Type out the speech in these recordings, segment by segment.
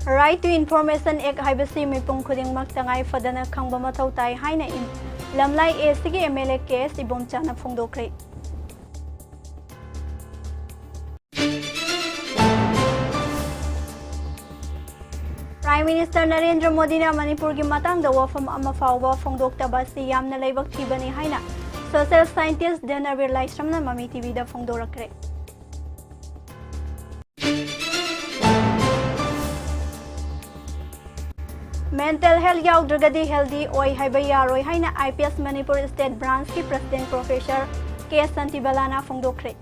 Right to Information Act haibasi mipung khuding maktangai fadana khangba mathau tai haina in lamlai ACG MLA case ibom chana phongdokre. Prime Minister Narendra Modi na Manipur gi matang da wafam ama fawba phongdoktaba si yamna leibak thibani haina social scientist Denavir Laisramna MAMI TV da phongdorakre. Mental health yaudrgadi healthy oi haiba yaroi haina IPS Manipur State Branch ki President Professor K. Santibalana phongdokre.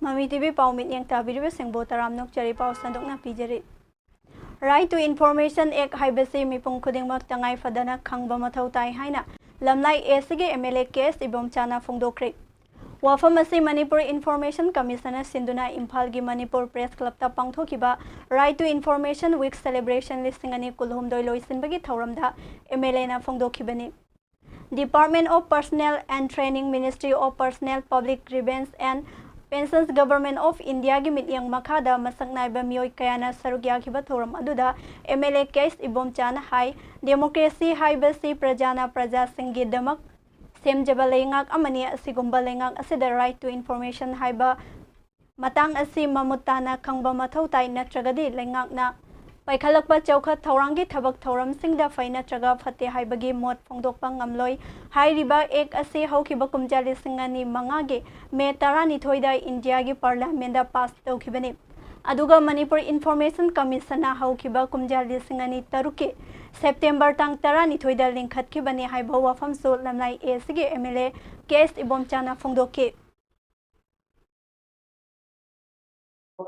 MAMI TV paumit yang tabiribe sengbo taram nok chari pau sandokna pijari. Right to Information Act haibasi mipung khuding maktangai fadana khangba mathau tai haina lamlai ACG MLA case ibom chana phongdokre. Wafam asi Manipur Information Commissioner Sinduna Imphal gi Manipur Press Club ta pangthokiba Right to Information Week celebration listing ani kulhum doi loisinbagi thauramda MLA na phongdokhibani. Department of Personnel and Training, Ministry of Personnel, Public Grievance and Pensions, Government of India gi mityang makhada masaknai ba mioi kayana sarugya khiba thoram aduda MLA case ibom chana hai democracy hai basi prajana praja singi damak semjaba lengak amani asigumba lengak asida right to information hai ba matang asi mamutana khangba mathau tai natragadi lengak na paikhalakpa chawkha thaurangi thabak thoram singda faina traga phate haibagi mot phongdokpa ngamloi hairiba ek ase haukiba kumjali singani mangage me tarani thoida India gi parliament da pass tawkhibani aduga Manipur Information Commission na haukiba kumjali singani taruke September tang tarani thoida linkhatkibani haiba wafam so lamlai ACG MLA case ibom chana phongdoke.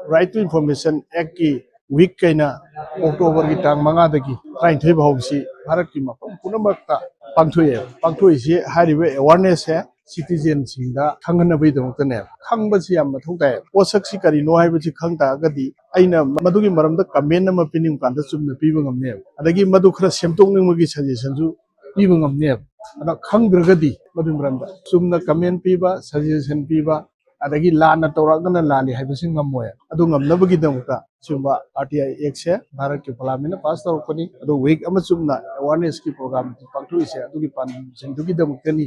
Right to Information Act ki week kaina October ki tang manga dagi train thai bahausi Bharat ki mapam punamakta pangthoi si haribe awareness hai citizen singda khangna bai dong tane khangba si yam mathau tai posak si kari no hai bi khangta gadi aina madugi maramda comment ma pinim kan da chumna piba ngamne adagi madu khara semtong ning magi suggestion ju piba ngamne ana khangdragadi madu maramda chumna comment piba suggestion piba adagi lana tawragana lani haibasing ngamoy adu ngamnabagi damta chumba RTI Act se Bharat ki parliament pass tawkani adu week ama chumna awareness ki program pangthui se adugi pan singdugi damtani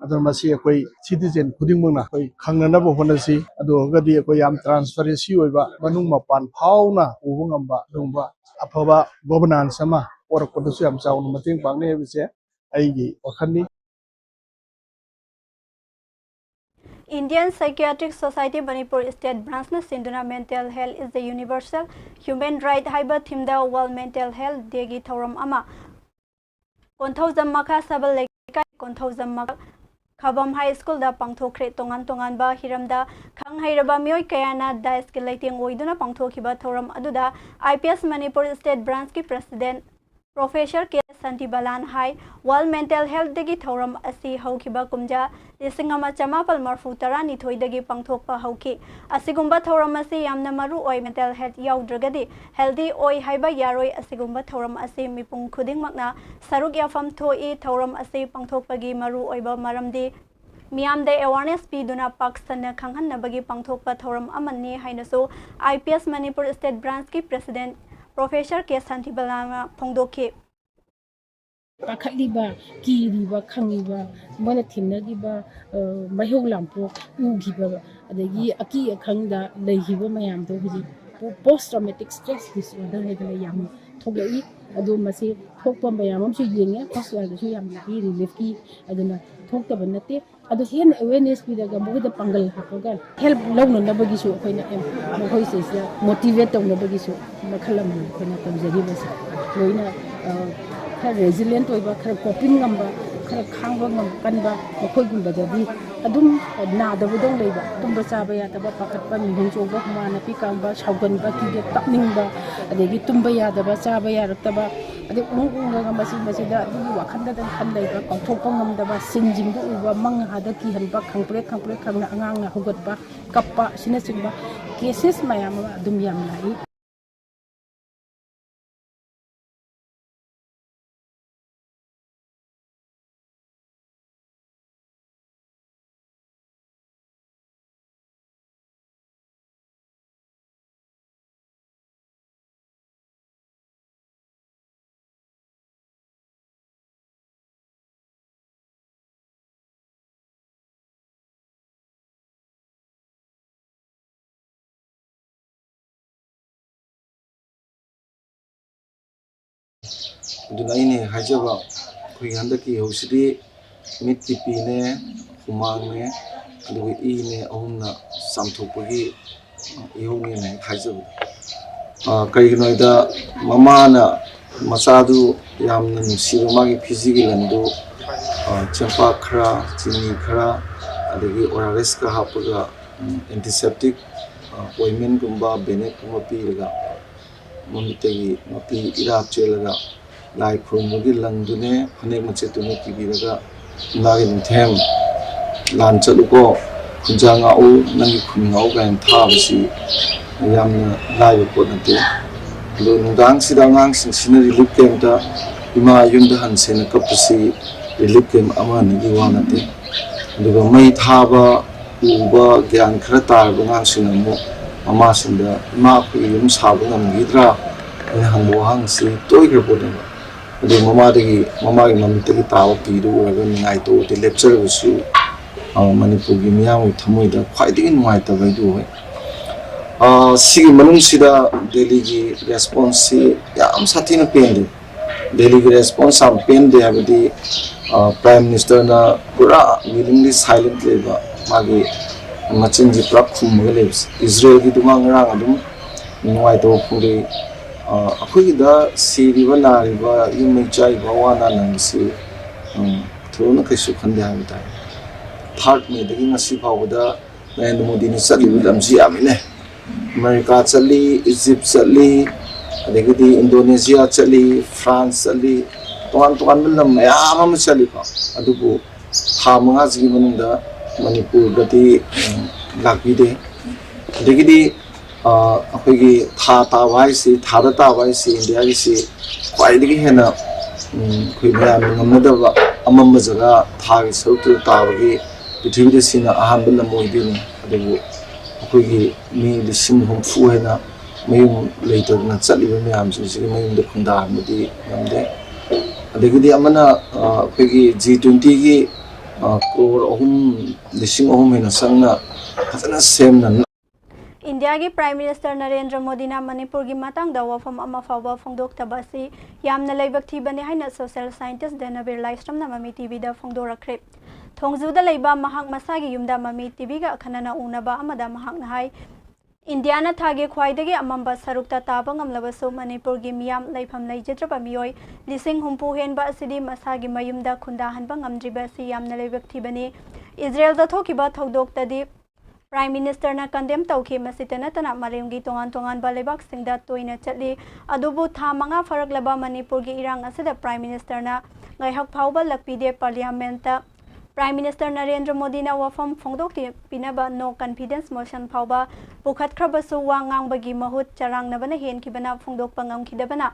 adu masi ekoi citizen khudingmangna koi khangnana bo honasi adu gadi ekoi yam transparency oiba manung mapan phauna ubungamba dungba afaba governance ama orakpodu su yam chaunu mating pangne bise aigi okhani. Indian Psychiatric Society Manipur State Branch na Sinduna mental health is the universal human right haiba thimda World Mental Health Day gi thoram ama konthozam makha sabal lekai konthozam makha Khabam High School da pangthokre tongan ba hiramda khang hairaba mioi kayana da skill lighting oiduna pangthokhiba thoram aduda IPS Manipur State Branch ki President Professor K. Santibalan hai World Mental Health Day thoram asi haukiba kumja lisingama chamapal marfu tarani thoidagi pangthokpa hauki asigumba thoram asi yamna maru oi mental health yaudragadi healthy oi haiba yaroi asigumba thoram asi mipung khuding makna saruk yafam thoi thoram asi pangthokpagi maru oiba maramdi miyamda awareness piduna paksana khanghanabagi pangthokpa thoram amanni hainaso IPS Manipur State Branch ki President Professor K. Santibalana phongdoke. Pakhaliba kiriba khangiba mana thimnagiba mahau lampo ugiba adagi aki akhangda leihiba mayam do hiji post traumatic stress disorder hedla yam thogai adu masi thokpa mayam am su yenge hospital da su yam lahi relief ki aduna thokta banate adu hen awareness bi daga mo da pangal hakogal help lawna nabagi su khoina em mo hoi se motivate tawna bagi su makhalam khoina tamjari bas loina resilient oiba khara coping ngamba khara khangba ngam kanba mokoi gumba jadi adum nadabudong leba tumba chaba yadaba pakatpa mihung choba humana pi kangba sauganba kige tapningba adegi tumba yadaba chaba yaraktaba ade unga masida adigi wakhanda dan khan leba kangthokpa ngamdaba sinjingbu uba mang hada ki hanba khangpre khangna angang hugatba kappa sina singba cases mayam adum yam lai Dunaine hajaba koi handaki hosidi mit tipine humangne adugi ine ahumna samthopagi ihongi ne hajaba kaiginoida mamana masadu yamna nusiba magi physigi landu champa khara chini khara adagi ORS ka hapaga antiseptic ointment gumba benek gumba piraga mamitagi mapi irap chelaga lai khurumagi langdune phane machetune kibiraga nagi nthem lan chaluko khunjanga u nangi khungau gain thabasi yamna lai potante lo nudang sidangang sina relief camp da ima yunda hansena kapasi relief camp amani giwanate duga mai thaba uba gyan khara tar bangang sinamu mama sinda ma ku yum sabu ngamgidra ina hanbo hangsi toy report ade mama gi mamita tawa piru uraga ningai to de lecture busu Manipur gi miyam thamoi da khwaidi nuai ta bai du sigi manung sida Delhi gi response yam sathina pende Delhi gi response am pende abadi prime minister na pura willingly silent leba magi machin ji prap khumga lebs Israel gi dumang rang adum nuai to puri akhoi da siriba nariba yumai chai bawana nangsi thona kaisu khande ha bitai third me dagi ngasi phawda Narendra Modi ni chali lamji amine America chali Egypt chali adegidi Indonesia chali France chali toan lam mayam chali pa adubu tha manga ji manunda Manipur gati lakbide adegidi अखोगी था तावाइसी थादा तावाइसी India की सी क्वाइदगी हेना कोई मयाम ngमदबा अमम जगह था की सौतु तावगी पृथ्वी सिना अहम लमोइदिनी अदबु अखोगी मी लिसिंग हमफु हेना मयुम लेतरना चलिबा मयाम cc मयुम the खुंदा मदि नमदे अदगidi amana अखोगी G20 की करोड़ अहुम लिसिंग अहुम हेना संगना फजना सेमना India gi Prime Minister Narendra Modi na Manipur gi matang da wafam ama fawa phongdok tabasi yamna leibak thibani haina social scientist Denabir Livestream na Mami TV da phongdorakre thongju da leiba mahak masagi yumda Mami TV ga khanana unaba amada mahak na hai India na thage khwaidagi amamba sarukta taba ngamlabasu Manipur gi miyam leifam leijetraba miyoi lising humpu henba asidi masagi mayumda khunda hanba ngamdriba si yamna leibak thibani Israel da thokiba thodok tadi Prime Minister na condemn tauki masitana tana marimgi tongan balebak singda toina chatli adubu tha manga farak laba Manipur gi irang asida Prime Minister na ngaihak phawba lakpide parliament ta Prime Minister Narendra Modi na wafam phongdok ti pinaba no confidence motion phawba pukhat khrabasu wangang bagi mahut charang nabana hen kibana phongdok pangam khidabana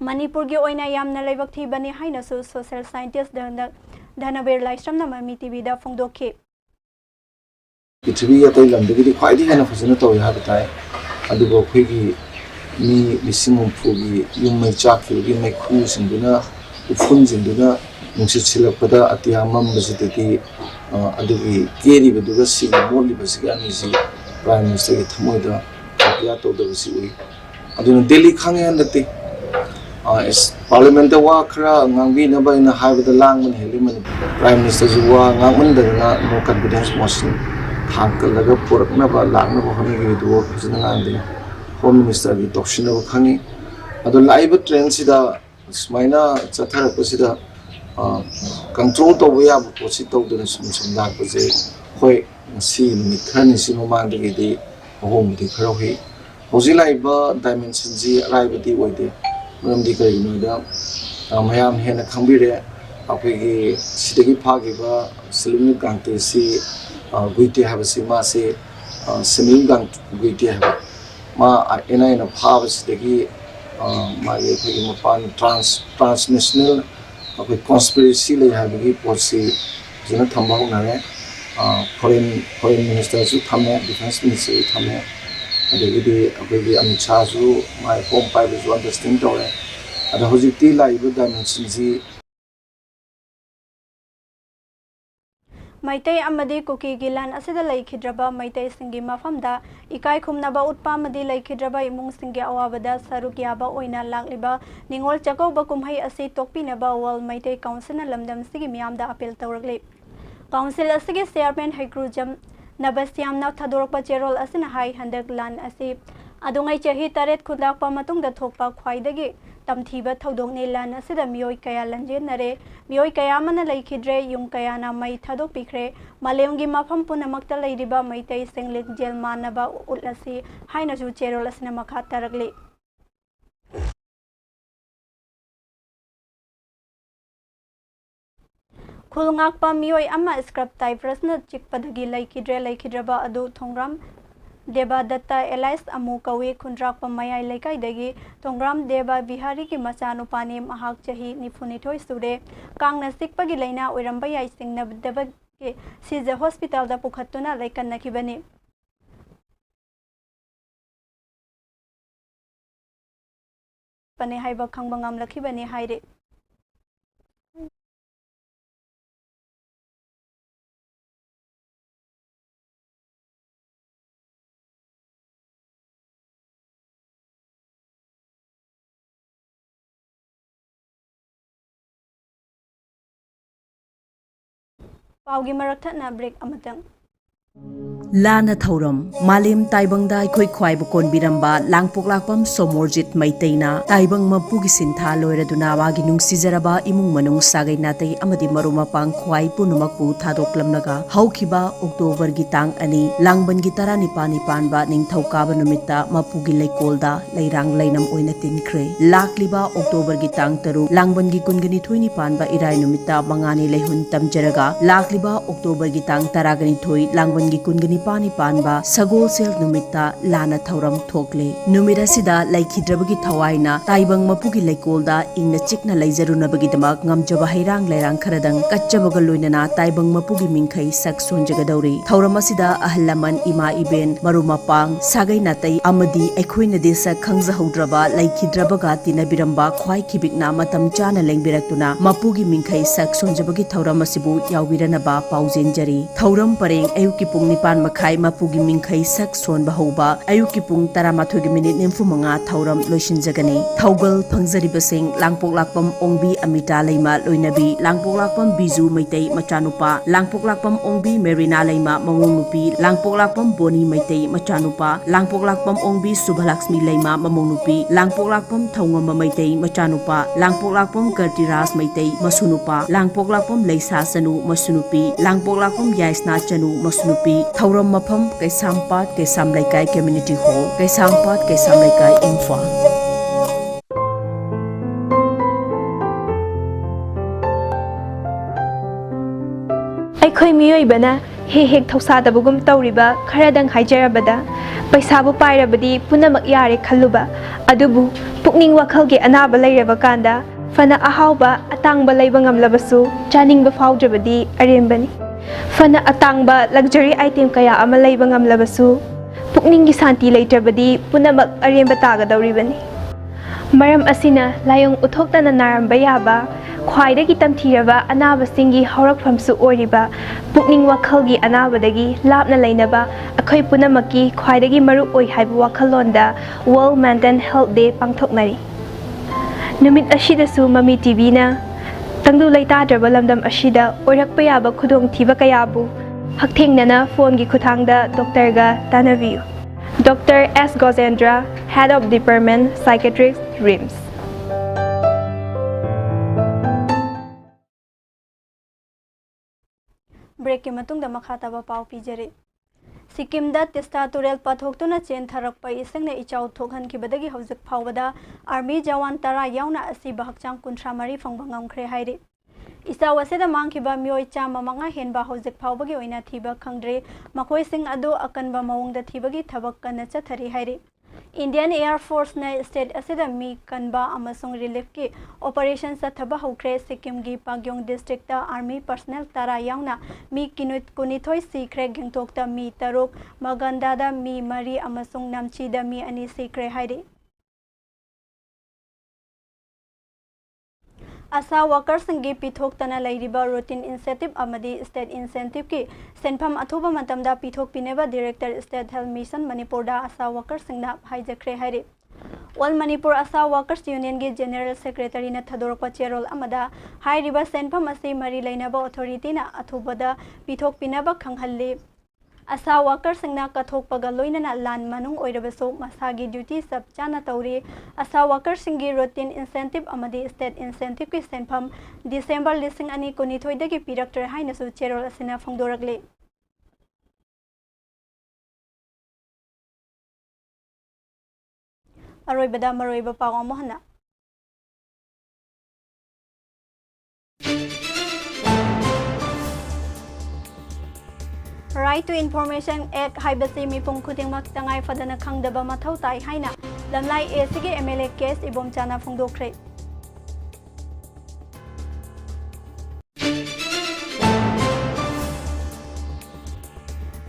Manipur gi oina yamna leibak thi bani haina su social scientist Dhanabir Livestream na Mami TV da phongdok ki पृथ्वी अतई लमदगी ख्वाइदी हेना फजन तौ या बताय अदुगो अखोगी मी लिसिंग हुमफुगी युमै चाखिबगी मैखु सिंदुना उफुन सिंदुना नुसित सिलकपदा अतिया ममबसिदगी अदुगी केरी बदुगा सिग मोली बसिगा निसि prime minister की थमोदा या तौदबसि उई अदुना दिल्ली खांगे हंदते इस parliament वा खरा ngangi na ba ina haibada langman heliman prime minister जुवा ngangan दना नो कॉन्फिडेंस मोशन हांकलगा पुरकनबा लांगनबा हनगी दुओ फजनगांदे होम मिनिस्टर की तोक्सिनबा खंगी अदो लाइव ट्रेन सिदा स्माइना चथरपसिदा control to we have posit to the sum da ko je hoi si ni khan si no mang de di home di kharo hi hozilai ba dimension ji rai ba di wai de ram di kai no da mayam he na khang bi re apoi gi sidagi pha gi ba slim gang te si guite have si ma se slim gang guite have ma ina pha ba sidagi ma ye ko gi ma pan transnational apoi conspiracy le have gi posi jina thamba ho na re foreign minister su thamme defense minister su thamme adegidi apoi Amit Shah su my home private su understand to re ada hojikti lai bu dimension ji Maitai amadi kuki gilan asida laikhidraba maitai singi mafamda ikai khumnaba utpa amadi laikhidraba imung singi awabada saruk yaba oina lakliba ningol chakauba kumhai asi tokpinaba wal maitai council na lamdam sigi miyamda appeal tawrakli council asigi chairman haikrujam nabasyamna thadorpa cherol asina hai handak lan asi adungai chahi taret khudakpa matungda thokpa khwaidagi tamthiba thodokne lan asida miyoi kaya lanjen nare miyoi kaya mana laikhidre yung kaya na mai thadok pikre maleyongi mafam punamakta leiriba maitai senglik jel manaba ulasi haina ju cherol asina makha tarakli khulngakpa miyoi ama script type rasna chikpadagi laikhidraba adu thongram Deba Datta Elias Amu Kawi Kundrakpa Mayai Laikai Dagi Tongram Deba Bihari ki Masanu Pani Mahak Chahi Nifunithoi Sure Kangna Sikpagi Laina Uramba Yai Singna Deba ke Siza Hospital da Pukhatuna Laikan Nakibani Pane Haiba Kangbangam Lakibani Haire Paugi Marakthana break amatang Lana Thauram, Malim Taibangda Koi Kwai Bukon Biramba, Langpoklakpam Somorjit Maitaina, Taibang Mapugi Sintha Loira Dunawa Ginung Sizaraba Imung Manung Sagai Natai Amadi Maruma Pang Kwai Punumakpu Thadoklamnaga, Haukiba October Gitang Ani, Langban Gitara Nipani Panba Ning Thaukaba Numita Mapugi Laikolda, Lairang Lainam Oina Tinkre, Lakliba October Gitang Taru, Langban Gikungani Twini Panba Irai Numita Mangani Lehun Tamjaraga, Lakliba October Gitang Taragani Thui, Langban Gikungani Pani Panba Sagol Sel Numita Lana Thauram Thokle Numira Sida Laikhidrabagi Thawaina Taibang Mapugi Laikolda Ingna Chikna Laizarunabagi Damak Ngamjaba Hairang Lairang Kharadang Kachabaga Loinana Taibang Mapugi Mingkai Sak Sonjagadauri Thauramasida Ahlaman Ima Iben Marumapang Sagai Natai Amadi Ekhoina Desa Khangzahaudraba Laikhidrabaga Tinabiramba Khwai Khibikna Matam Chana Lengbiraktuna Mapugi Mingkai Sak Sonjabagi Thauramasibu Yawbiranaba Paujenjari Thauram Pareng Ayuki Pung Nipan Makai Mapugi Mingkai Sak Son Bahoba Ayuki Pung Taramathogi Minute Nimfumanga Thauram Loishinjagani Thaugal Phangzariba Sing Langpoklakpam Ongbi Amita Leima Loinabi Langpoklakpam Biju Maitai Machanupa Langpoklakpam Ongbi Merina Leima Mamonupi Langpoklakpam Boni Maitai Machanupa Langpoklakpam Ongbi Subhalaxmi Leima Mamonupi Langpoklakpam Thongama Maitai Machanupa Langpoklakpam Kartiras Maitai Masunupa Langpoklakpam Leisa Sanu Masunupi Langpoklakpam Yaisna Chanu Masunupi Thauram Mafam Kaisampat Kaisam Laikai Community Hall Kaisampat Kaisam Laikai Imphal ꯑꯩꯈꯣꯏ ꯃꯤꯑꯣꯏꯕꯅ ꯍꯦꯛ ꯍꯦꯛ ꯊꯧꯁꯥꯗꯕꯒꯨꯝ ꯇꯧꯔꯤꯕ ꯈꯔꯗꯪ ꯍꯥꯏꯖꯔꯕꯗ ꯄꯩꯁꯥꯕꯨ ꯄꯥꯏꯔꯕꯗꯤ ꯄꯨꯝꯅꯃꯛ ꯌꯥꯔꯦ ꯈꯜꯂꯨꯕ ꯑꯗꯨꯕꯨ ꯄꯨꯛꯅꯤꯡ ꯋꯥꯈꯜꯒꯤ ꯑꯅꯥꯕ ꯂꯩꯔꯕ ꯀꯥꯟꯗ ꯐꯅ ꯑꯍꯥꯎꯕ ꯑꯇꯥꯡꯕ ꯂꯩꯕ ꯉꯝꯂꯕꯁꯨ ꯆꯥꯅꯤꯡꯕ ꯐꯥꯎꯗ꯭ꯔꯕꯗꯤ ꯑꯔꯦꯝꯕꯅꯤ ꯐꯅ ꯑꯇꯥꯡꯕ ꯂꯛꯖꯔꯤ ꯑꯥꯏꯇꯦꯝ ꯀꯌꯥ ꯑꯃ ꯂꯩꯕ ꯉꯝꯂꯕꯁꯨ ꯄꯨꯛꯅꯤꯡꯒꯤ ꯁꯥꯟꯇꯤ ꯂꯩꯇ꯭ꯔꯕꯗꯤ ꯄꯨꯝꯅꯃꯛ ꯑꯔꯦꯝꯕ ꯇꯥꯒꯗꯧꯔꯤꯕꯅꯤ ꯃꯔꯝ ꯑꯁꯤꯅ ꯂꯥꯏꯑꯣꯡ ꯎꯠꯊꯣꯛꯇꯅ ꯅꯥꯔꯝꯕ ꯌꯥꯕ ꯈ꯭ꯋꯥꯏꯗꯒꯤ ꯇꯝꯊꯤꯔꯕ ꯑꯅꯥꯕꯁꯤꯡꯒꯤ ꯍꯧꯔꯛꯐꯝꯁꯨ ꯑꯣꯏꯔꯤꯕ ꯄꯨꯛꯅꯤꯡ ꯋꯥꯈꯜꯒꯤ ꯑꯅꯥꯕꯗꯒꯤ ꯂꯥꯞꯅ ꯂꯩꯅꯕ ꯑꯩꯈꯣꯏ ꯄꯨꯝꯅꯃꯛꯀꯤ ꯈ꯭ꯋꯥꯏꯗꯒꯤ ꯃꯔꯨꯑꯣꯏ ꯍꯥꯏꯕ ꯋꯥꯈꯜꯂꯣꯟꯗ ꯋꯥꯔꯜꯗ ꯃꯦꯟꯇꯦꯜ ꯍꯦꯜꯊ ꯗꯦ ꯄꯥꯡꯊꯣꯛꯅꯔꯤ ꯅꯨꯃꯤꯠ ꯑꯁꯤꯗꯁꯨ ꯃꯃꯤ ꯇꯤꯚꯤꯅ ꯇꯪꯗꯨ ꯂꯩꯇꯥꯗ꯭ꯔꯕ ꯂꯝꯗꯝ ꯑꯁꯤꯗ ꯑꯣꯏꯔꯛꯄ ꯌꯥꯕ ꯈꯨꯗꯣꯡꯊꯤꯕ ꯀꯌꯥꯕꯨ ꯍꯛꯊꯦꯡꯅꯅ ꯐꯣꯟꯒꯤ ꯈꯨꯠꯊꯥꯡꯗ ꯗꯣꯛꯇꯔꯒ ꯇꯥꯟꯅꯕꯤꯌꯨ doctor S Gojendra head of department psychiatrics RIMS break की मतुंगदा मखा ताबा पाव पीजरे सिक्किमदा तिस्ता तुरेल पथोक्तुना चेंथरक्पा इसिंगना इचाउ थोकहनखिबदगी हौजिक फावबदा आर्मी जवान 10 याउना असिबा हक्चांग 53 फंगबा ngamkhre हाइरे इसाव असेदा मांगखिबा मियोय चामा मंगा हेनबा हौजिक फावबगी ओइना थीबा खंगद्रे मखोइसिंग अदु अकनबा मवंगदा थीबगी थबक कन्ना चथरी हाइरे इंडियन एयर फोर्स ने स्टेट असेदा मी कनबा अमसुंग रिलीफ की ऑपरेशन सथबा हौख्रे सिक्किम की पाग्योंग डिस्ट्रिक्ट आर्मी पर्सनल 10 याउना मी कुनिथोय सीख्रे गेंगतोकता मी 3 मगंदादा मी 3 अमसुंग नामचीदा मी 2 सीख्रे हाइरे आशा वर्कर्स की पीथोक्तना लैरिबा रूटीन इंसेंटिव अमदी स्टेट इंसेंटिव की सेंफम अथुबा मतमदा पीथोकपिनेबा director state health mission Manipur ASHA workers सिंगना हाइजख्रे हाइरे all Manipur ASHA workers union की जनरल सेक्रेटरी ने थदोरप चेरोल अमदा हाइरिबा सेंफम असी मरी लैनबा अथॉरिटीना अथुबदा पीथोकपिनेबा खंगहल्ले आशा वर्कर्स सिंगना कथोकपगा लोइनना लान मनुंग ओइरबसो मसागी ड्यूटी सब चाना तौरे आशा वर्कर्स सिंगी रूटीन इंसेंटिव अमदी स्टेट इंसेंटिव की सेंफम डिसेंबर 2019 दगी पिरक्टर हाइनसु चेरोल असिना फोंदोरगले अरोइबदा मरोइबा पाव मोहना राइट टू इन्फॉर्मेशन एक्ट हाइबसी मिपुंग खुदिंगमक तंगाई फदना खंगदबा मथौ ताई हाइना लमलाई एसीगे एमएलए केस इबोम चाना फोंदोखरे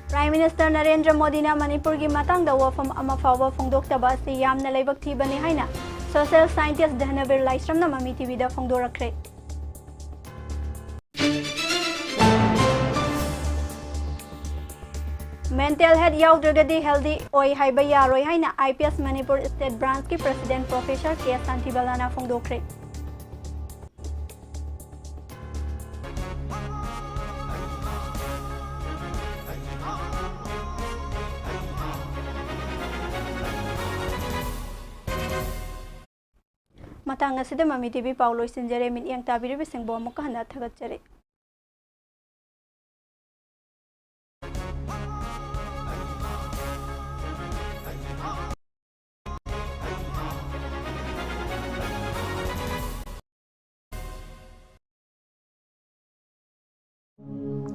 प्राइम मिनिस्टर नरेंद्र मोदी ने मणिपुर की मतंगदा वफम अमा फावबा फोंदोक्तबा असि यामना लैबक थीबनी हाइना सोशल साइंटिस्ट धनबीर लाइस्रमना ममी टीवीदा फोंदोरखरे मेंटल हेल्थ याउद्रगदी हेल्दी ओय हाइबा यारोय हाइना आईपीएस मणिपुर स्टेट ब्रांच की प्रेसिडेंट प्रोफेसर के शांतिबलाना फोंदोखरे मतंग असिदा ममी टीवी पाउलोय सिंजरे मिनियंग ताबिरिबि सिंगबो अमुक हना थगतजरे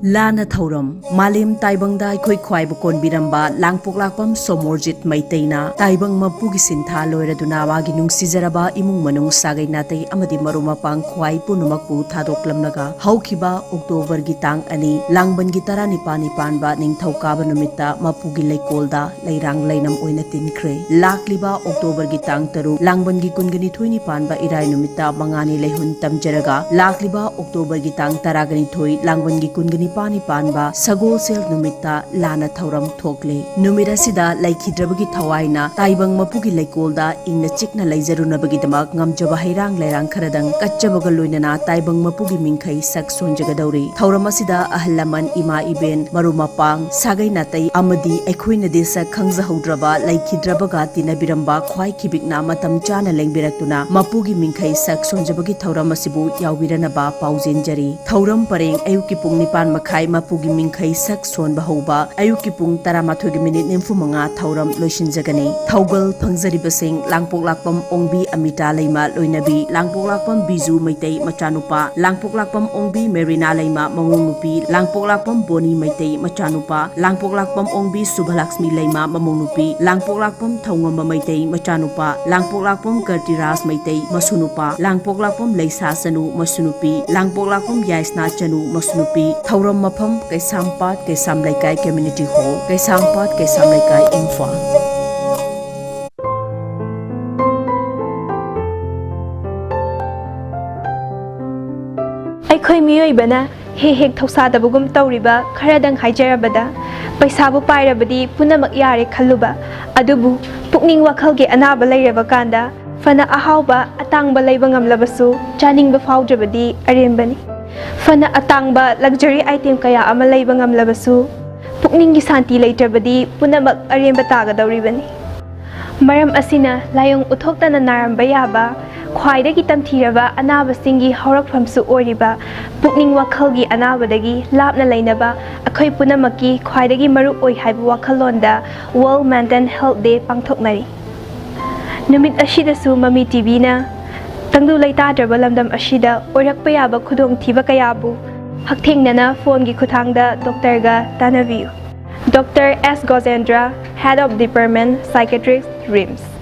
लाना थौरम मालेम ताइबंगदा अखोई ख्वाइब कोनबिरंबा लांगपोक्लाकपम सोमोरजित मैतेना ताइबंग मपुगी सिंथा लोइरदुना वागी नुंगसिजरबा इमुंग मनुंग सागै नातै अमदि मरुमपांग ख्वाइ पुनुमकपु थादोक्लमलगा हौखिबा अक्टोबर गी तांग अनि लांगबन गी 19 पानबा निंगथौकाबा नुमित्ता मपुगी लैकोलदा लैरांग लैनम ओइना तिनख्रे लाक्लिबा अक्टोबर गी तांग 3 लांगबन गी 22 पानबा इराय नुमित्ता मंगानी लैहुन तमजरगा लाक्लिबा अक्टोबर गी तांग 12 लांगबन गी पानी पानबा सगोलसेल नुमित्ता लाना थौरम थोकले नुमिरा सिदा लैखिद्रबगी थवाइना ताइबंग मपुगी लैकोलदा इंगना चिकना लैजरुनबगी दमक ngamjaba hairang lairang kharadang kachchabaga loinana taibang mapugi mingkhai sak sonjagadori thauram asida ahallaman ima iben marumapang sagai natai amadi aikhoina desa khangjahodraba laikhidrabaga tinabiramba khwai khibikna matam chana lengbirakuna mapugi mingkhai sak sonjabagi thauram asibu yawbiranaba paujenjari thauram pareng ayuki pung nipan makhai mapugi mingkhai sak sonba hoba ayuki pung 12 minute 45 thauram loisinjagani thaugal phangjari langpoklakpam ongbi amita leima loinabi langpoklakpam biju maitai machanupa langpoklakpam ongbi merina leima mamongnupi langpoklakpam boni maitai machanupa langpoklakpam ongbi subhalaxmi leima mamongnupi langpoklakpam thongamba maitai machanupa langpoklakpam kartiras maitai masunupa langpoklakpam leisa sanu masunupi langpoklakpam yaisna chanu masunupi thauram mafam kaisampat kaisamlaikai community hall kaisampat kaisamlaikai imphal ꯑꯩꯈꯣꯏ ꯃꯤꯑꯣꯏꯕꯅ ꯍꯦꯛ ꯊꯧꯁꯥꯗꯕꯒꯨꯝ ꯇꯧꯔꯤꯕ ꯈꯔꯗꯪ ꯍꯥꯏꯖꯔꯕꯗ ꯄꯩꯁꯥꯕꯨ ꯄꯥꯏꯔꯕꯗꯤ ꯄꯨꯝꯅꯃꯛ ꯌꯥꯔꯦ ꯈꯜꯂꯨꯕ ꯑꯗꯨꯕꯨ ꯄꯨꯛꯅꯤꯡ ꯋꯥꯈꯜꯒꯤ ꯑꯅꯥꯕ ꯂꯩꯔꯕ ꯀꯥꯟꯗ ꯐꯅ ꯑꯍꯥꯎꯕ ꯑꯇꯥꯡꯕ ꯂꯩꯕ ꯉꯝꯂꯕꯁꯨ ꯆꯥꯅꯤꯡꯕ ꯐꯥꯎꯗ꯭ꯔꯕꯗꯤ ꯑꯔꯦꯝꯕꯅꯤ ꯐꯅ ꯑꯇꯥꯡꯕ ꯂꯛꯖꯔꯤ ꯑꯥꯏꯇꯦꯝ ꯀꯌꯥ ꯑꯃ ꯂꯩꯕ ꯉꯝꯂꯕꯁꯨ ꯄꯨꯛꯅꯤꯡꯒꯤ ꯁꯥꯟꯇꯤ ꯂꯩꯇ꯭ꯔꯕꯗꯤ ꯄꯨꯝꯅꯃꯛ ꯑꯔꯦꯝꯕ ꯇꯥꯒꯗꯧꯔꯤꯕꯅꯤ ꯃꯔꯝ ꯑꯁꯤꯅ ꯂꯥꯏꯑꯣꯡ ꯎꯠꯊꯣꯛꯇꯅ ꯅꯥꯔꯝꯕ ꯌꯥꯕ ख्वाइदगी तमथीरबा अनाबसिंगी हौरकफमसु ओरिबा पुकनिंग वाखलगी अनाबदगी लापना लेनबा अखोय पुनमकी ख्वाइदगी मरु ओइ हाइब वाखलोंदा वर्ल्ड मेंटल हेल्थ डे पांगथोकनरी नुमित अशिदसु ममी टीवी ना तंगदु लेताद्रबा लमदम अशिदा ओरकपा याबा खुदोंग थीबा कयाबु हकथेंगनना फोनगी खुथांगदा डॉक्टर गा तानबियु doctor S Gojendra head of department psychiatrics RIMS